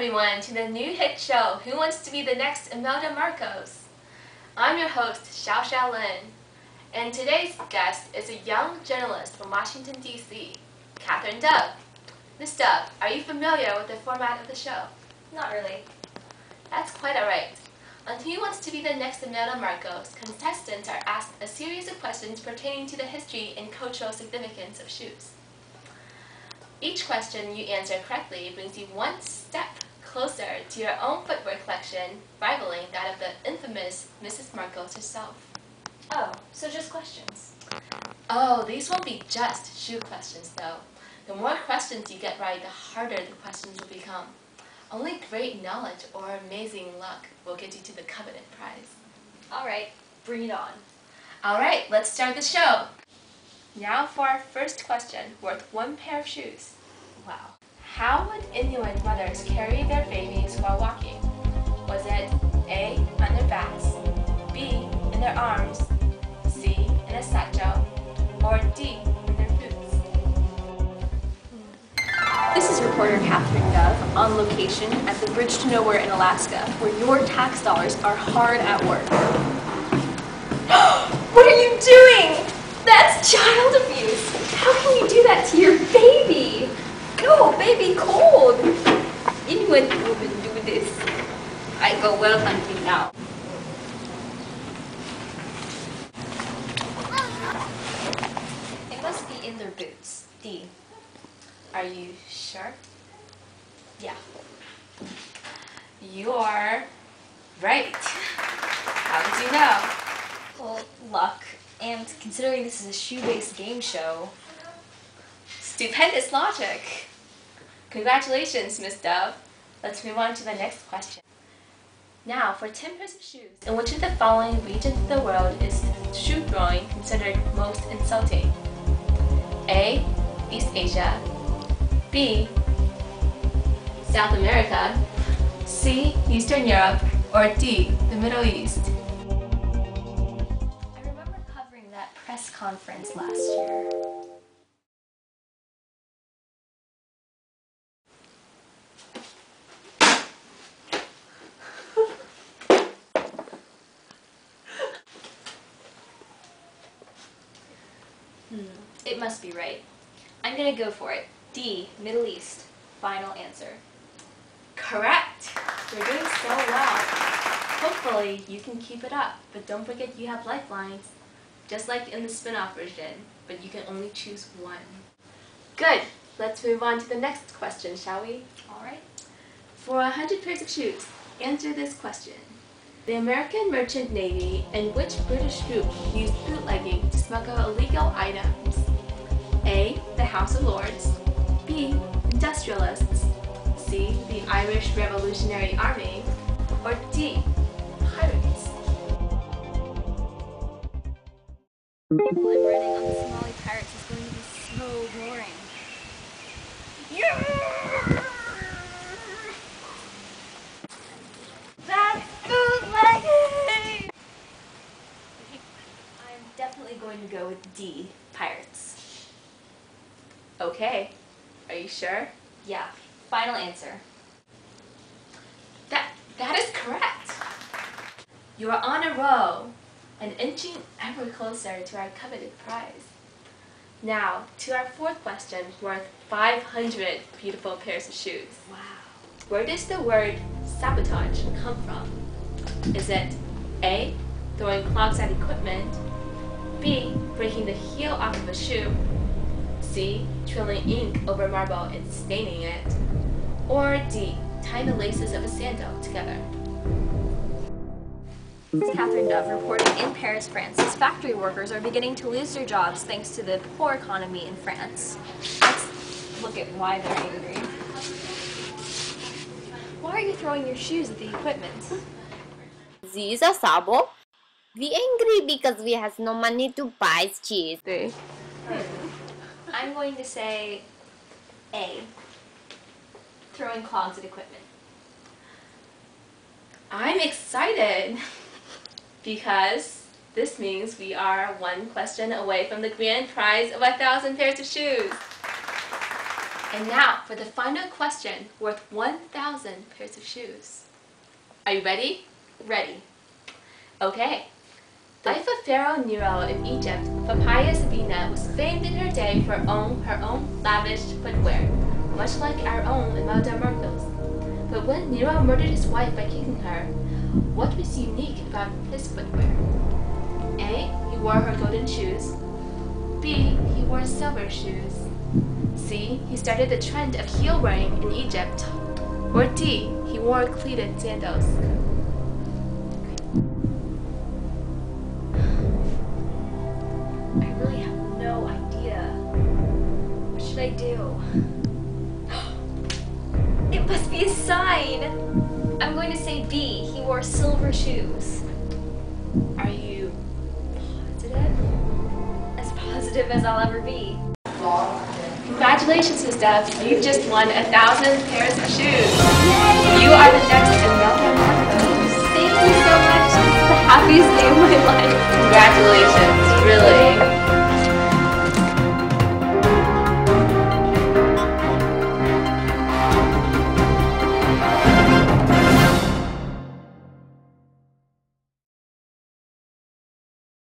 everyone to the new hit show, Who Wants to Be the Next Imelda Marcos? I'm your host, Xiao Lin, and today's guest is a young journalist from Washington, D.C., Catherine Dove. Miss Dove, are you familiar with the format of the show? Not really. That's quite alright. On Who Wants to Be the Next Imelda Marcos, contestants are asked a series of questions pertaining to the history and cultural significance of shoes. Each question you answer correctly brings you one step closer to your own footwear collection, rivaling that of the infamous Mrs. Marcos herself. Oh, so just questions. Oh, these won't be just shoe questions, though. The more questions you get right, the harder the questions will become. Only great knowledge or amazing luck will get you to the coveted prize. Alright, bring it on. Alright, let's start the show. Now for our first question, worth one pair of shoes. Wow. How would Inuit mothers carry their babies while walking? Was it A, on their backs, B, in their arms, C, in a satchel, or D, in their boots? This is reporter Catherine Dove on location at the Bridge to Nowhere in Alaska, where your tax dollars are hard at work. What are you doing? That's child abuse! How can you do that to your baby? No, baby, cold! Inuit women do this. I go well hunting now. It must be in their boots. D. Are you sure? Yeah. You're right. How did you know? Well, luck. And considering this is a shoe-based game show... Stupendous logic. Congratulations, Miss Dove. Let's move on to the next question. Now, for 10 pairs of shoes, in which of the following regions of the world is shoe throwing considered most insulting? A, East Asia, B, South America, C, Eastern Europe, or D, the Middle East? I remember covering that press conference last year. It must be right. I'm gonna go for it. D, Middle East. Final answer. Correct! You're doing so well. Hopefully, you can keep it up, but don't forget you have lifelines, just like in the spin-off version, but you can only choose one. Good! Let's move on to the next question, shall we? Alright. For 100 pairs of shoes, answer this question. The American Merchant Navy and which British group used bootlegging to smuggle illegal items? A, the House of Lords, B, industrialists, C, the Irish Revolutionary Army, or D, pirates? Blood running on the Somali pirates is going to be so boring. That's bootlegging! I'm definitely going to go with D, pirates. Okay, are you sure? Yeah, final answer. That is correct! You are on a roll and inching ever closer to our coveted prize. Now, to our fourth question, worth 500 beautiful pairs of shoes. Wow. Where does the word sabotage come from? Is it A, throwing clogs at equipment, B, breaking the heel off of a shoe, C, trilling ink over marble and staining it, or D, tying the laces of a sandal together? This is Catherine Dove reporting in Paris, France, as factory workers are beginning to lose their jobs thanks to the poor economy in France. Let's look at why they're angry. Why are you throwing your shoes at the equipment? These are Sabo. We angry because we has no money to buy cheese. I'm going to say A, throwing clogs at equipment. I'm excited because this means we are one question away from the grand prize of 1,000 pairs of shoes. And now for the final question worth 1,000 pairs of shoes. Are you ready? Ready. Okay. The life of Pharaoh Nero in Egypt, Poppaea Sabina was famed in her day for her own lavish footwear, much like our own Imelda Marcos. But when Nero murdered his wife by kicking her, what was unique about his footwear? A. He wore her golden shoes. B. He wore silver shoes. C. He started the trend of heel wearing in Egypt. Or D. He wore cleated sandals. I really have no idea. What should I do? It must be a sign. I'm going to say B. He wore silver shoes. Are you positive? As positive as I'll ever be. Congratulations, Ms. Dove. You've just won 1,000 pairs of shoes. Yay! You are the next Imelda Marcos. Thank you so much. This is the happiest day of my life.